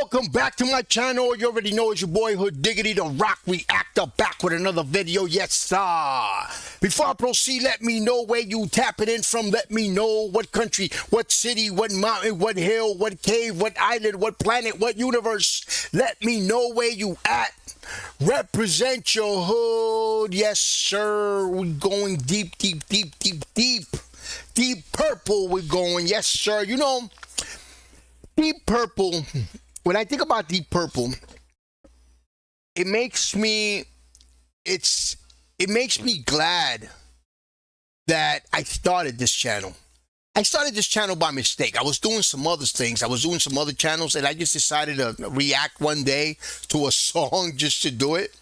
welcome back to my channel. You already know it's your boy Hood Diggity, the Rock Reactor, back with another video. Yes, sir. Before I proceed, let me know where you tapping in from. Let me know what country, what city, what mountain, what hill, what cave, what island, what planet, what universe. Let me know where you at. Represent your hood. Yes, sir. We're going deep, deep, deep, deep, deep. Deep purple we're going. Yes, sir. You know, Deep Purple, when I think about Deep Purple, it makes me glad that I started this channel. I started this channel by mistake. I was doing some other things. I was doing some other channels, and I just decided to react one day to a song just to do it.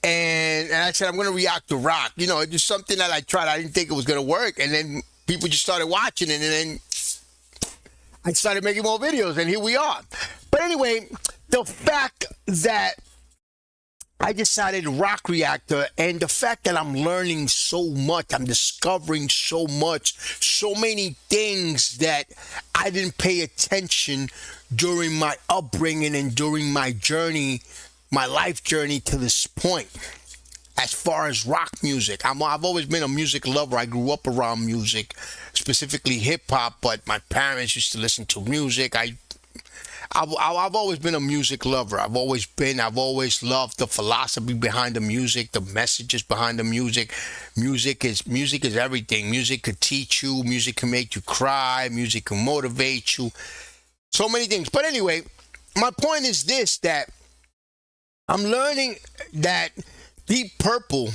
And I said, I'm going to react to rock. You know, it's just something that I tried. I didn't think it was going to work. And then people just started watching it, and then I started making more videos, and here we are. But anyway, the fact that I decided rock Reactor, and the fact that I'm learning so much, I'm discovering so much, so many things that I didn't pay attention during my upbringing and during my journey, my life journey to this point. As far as rock music, I've always been a music lover. I grew up around music, specifically hip hop, but my parents used to listen to music. I've always been a music lover. I've always loved the philosophy behind the music, the messages behind the music. Music is everything. Music could teach you. Music can make you cry. Music can motivate you. So many things. But anyway, my point is this: that I'm learning that Deep Purple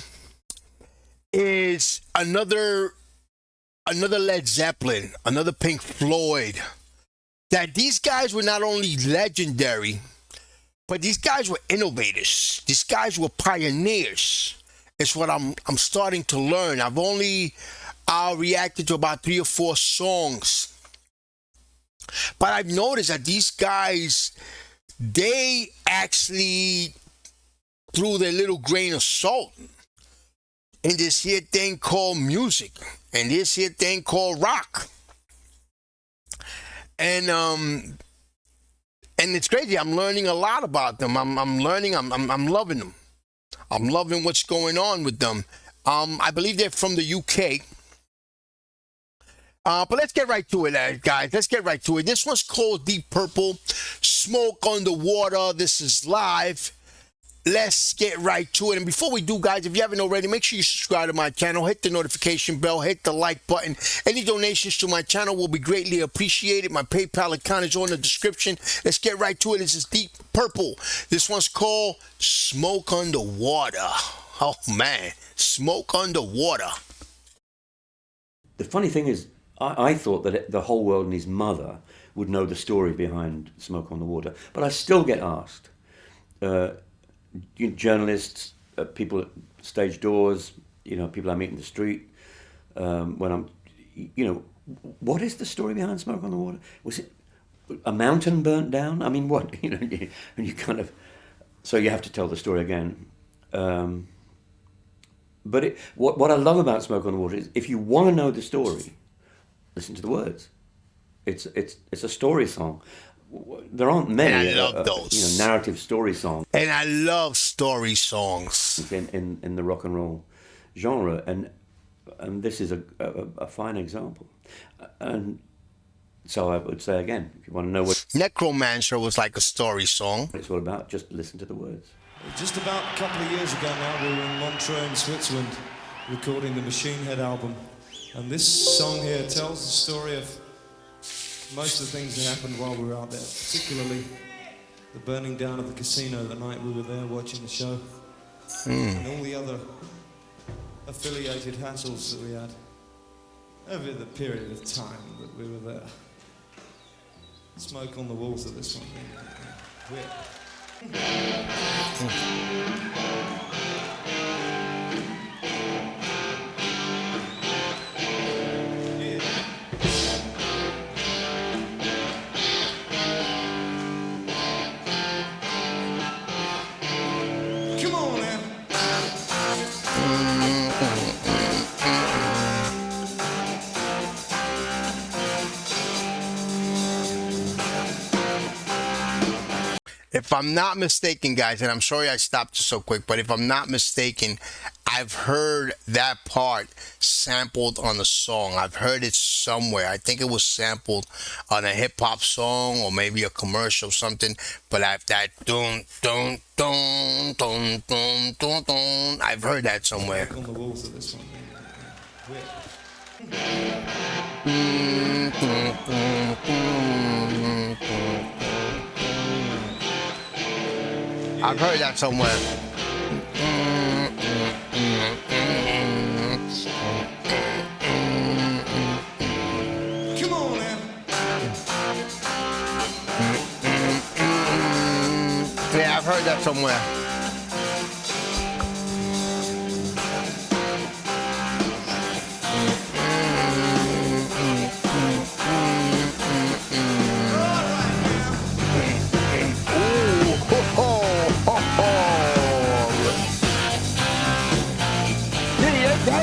is another Led Zeppelin, another Pink Floyd. That these guys were not only legendary, but these guys were innovators. These guys were pioneers. It's what I'm starting to learn. I've only reacted to about 3 or 4 songs, but I've noticed that these guys, they actually threw their little grain of salt in this here thing called music and this here thing called rock. And it's crazy. I'm learning a lot about them. I'm learning. I'm loving them. I'm loving what's going on with them. I believe they're from the UK. But let's get right to it, guys. Let's get right to it. This one's called Deep Purple, Smoke on the Water. This is live. Let's get right to it. And before we do, guys, if you haven't already, make sure you subscribe to my channel, hit the notification bell, hit the like button. Any donations to my channel will be greatly appreciated. My PayPal account is on the description. Let's get right to it. This is Deep Purple. This one's called Smoke on the Water. Oh, man. Smoke on the Water. The funny thing is, I thought that the whole world and his mother would know the story behind Smoke on the Water. But I still get asked. Journalists, people at stage doors, people I meet in the street, when I'm, what is the story behind Smoke on the Water? Was it a mountain burnt down? I mean, what, and you kind of, so you have to tell the story again. But what I love about Smoke on the Water is if you want to know the story, listen to the words. It's a story song. There aren't many. And I love those. Narrative story songs. And I love story songs in the rock and roll genre, and this is a fine example. And so I would say again, if you want to know what Necromancer was like a story song. it's all about, just listen to the words. Just about a couple of years ago now, we were in Montreux in Switzerland recording the Machine Head album, and this song here tells the story of most of the things that happened while we were out there, particularly the burning down of the casino the night we were there watching the show, and all the other affiliated hassles that we had over the period of time that we were there. Smoke on the water, this one. If I'm not mistaken, guys, and I'm sorry I stopped so quick, but if I'm not mistaken, I've heard that part sampled on a song. I've heard it somewhere. I think it was sampled on a hip hop song or maybe a commercial, something. But I've that dun dun dun dun dun dun dun. I've heard that somewhere. On the walls of this one. I've heard that somewhere. Come on now. Yeah, I've heard that somewhere.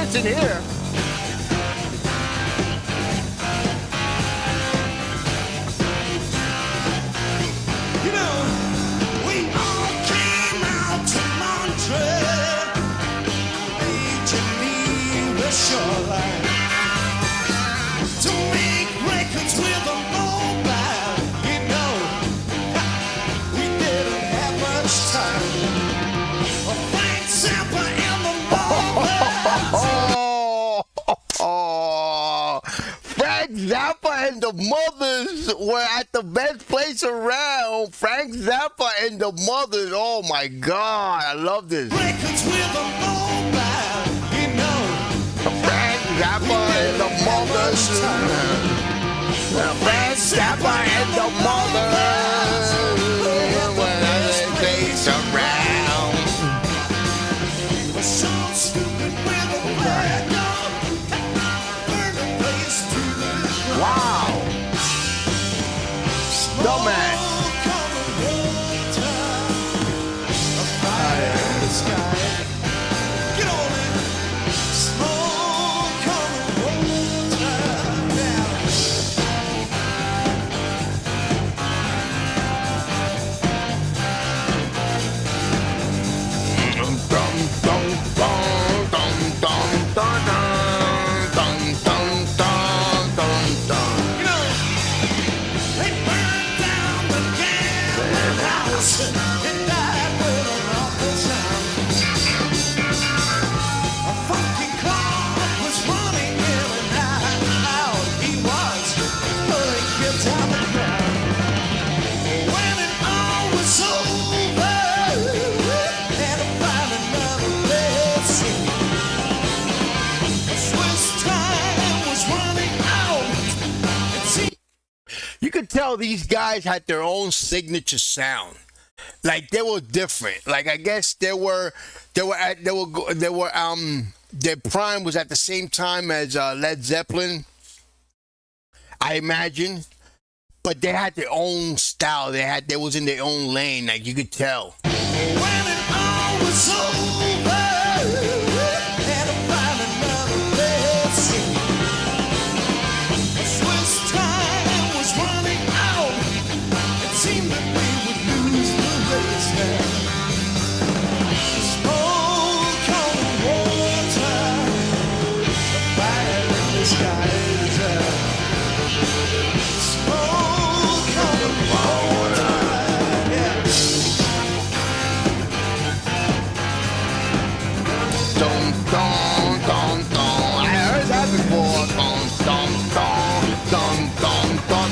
In here. You know, we all came out to Montreal, Geneva shoreline, to make records with a mobile. You know, we didn't have much time. Frank Zappa and the Frank Zappa and the Mothers were at the best place around. Frank Zappa and the Mothers. Oh my God, I love this. records with a mobile. You know, Frank Zappa and the Mothers. Frank Zappa and the Mothers. When I place around. so stupid with a flag on. Burn the place to the ground. Wow. Dumbass. Smoke on the water, a fire in the sky. Get on it. Smoke on the water now. Dum dum dum dum dum dum dum dum dum dum dum dum. You know, they burned down the gambling house and died with an awful sound. A funky club was running in and out. He was pulling kids out the crowd. When it all was over, had to find another place. Swiss time was running out. It seemed You could tell these guys had their own signature sound. Like they were different. Like I guess their prime was at the same time as Led Zeppelin, I imagine. But they had their own style. They was in their own lane. Like you could tell. when it all was over, had to find another place. Swiss time was running out. It seemed that we would lose the race now. Smoke on the water, a fire in the skies. Smoke on the water, yeah. Dum dum dum dum. I heard that before. Dum dum dum dum dum dum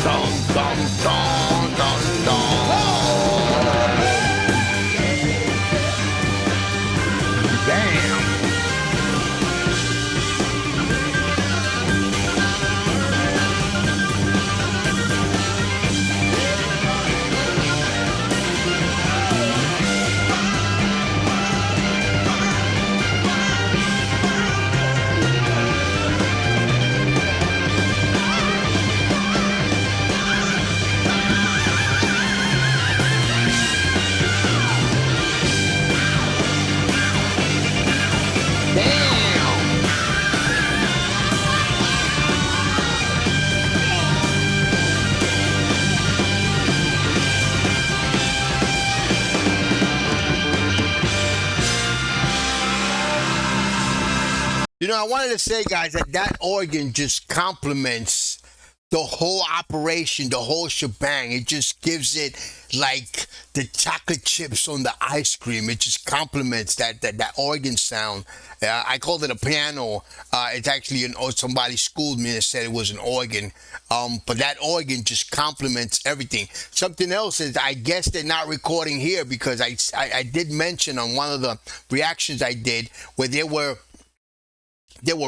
dum dum dum dum dum. Damn. I wanted to say, guys, that organ just complements the whole operation, the whole shebang. It just gives it like the chocolate chips on the ice cream. It just complements that organ sound. I called it a piano. It's actually somebody schooled me and said it was an organ. But that organ just complements everything. Something else is, I guess they're not recording here because I did mention on one of the reactions I did where they were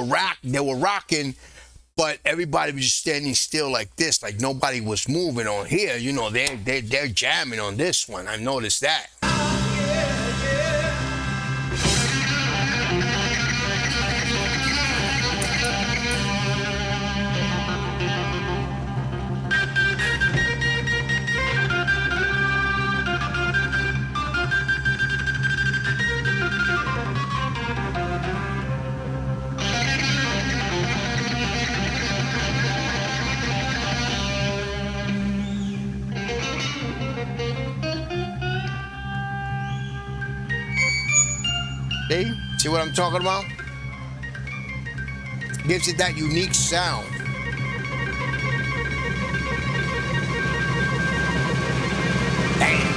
rocking, but everybody was just standing still like this, like nobody was moving on here. They're jamming on this one. I noticed that. See what I'm talking about? Gives it that unique sound. Damn.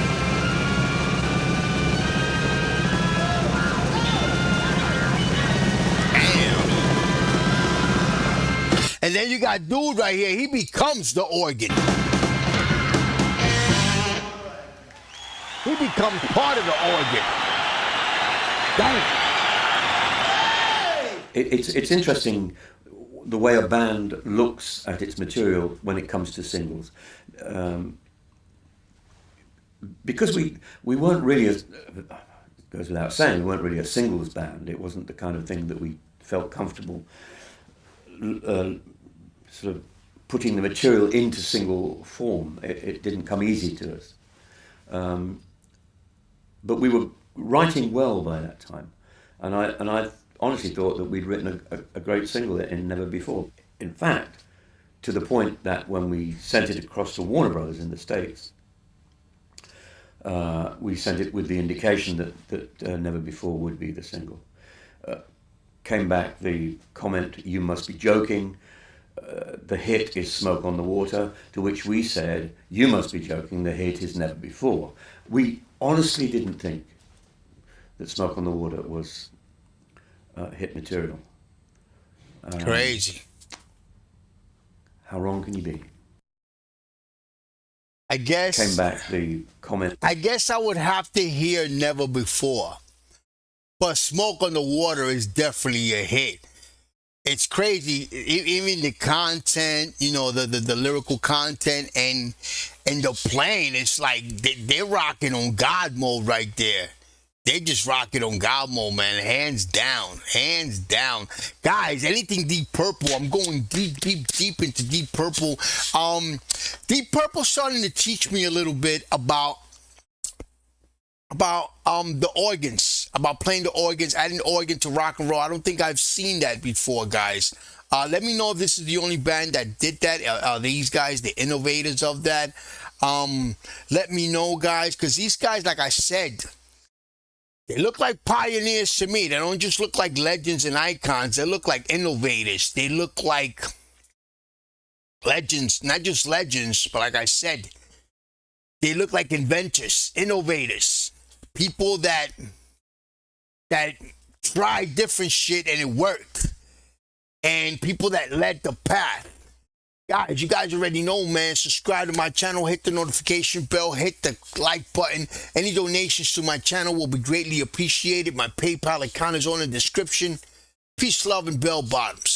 And then you got dude right here. He becomes the organ. He becomes part of the organ. Damn. It's interesting the way a band looks at its material when it comes to singles, because we weren't really, it goes without saying, we weren't really a singles band. It wasn't the kind of thing that we felt comfortable sort of putting the material into single form. It didn't come easy to us, but we were writing well by that time, and I honestly thought that we'd written a great single in Never Before. In fact, to the point that when we sent it across to Warner Brothers in the States, we sent it with the indication that Never Before would be the single. Came back the comment, "You must be joking. The hit is Smoke on the Water," to which we said, "You must be joking, the hit is Never Before." We honestly didn't think that Smoke on the Water was hit material. Crazy. How wrong can you be? I guess. Came back the comment. I guess I would have to hear Never Before. But Smoke on the Water is definitely a hit. It's crazy. Even the content, the lyrical content and the playing, it's like they're rocking on God mode right there. They just rock it on God mode, man. Hands down. Hands down. Guys, anything Deep Purple, I'm going deep into Deep Purple. Deep Purple starting to teach me a little bit about the organs, about playing the organs, adding the organ to rock and roll. I don't think I've seen that before, guys. Let me know if this is the only band that did that. Are these guys the innovators of that? Let me know, guys, because these guys, like I said, they look like pioneers to me. They don't just look like legends and icons. They look like innovators. They look like legends, not just legends, but like I said, they look like inventors, innovators, people that tried different shit and it worked, and people that led the path. Guys, you guys already know, man. Subscribe to my channel, hit the notification bell, hit the like button. Any donations to my channel will be greatly appreciated. My PayPal account is on the description. Peace, love, and bell bottoms.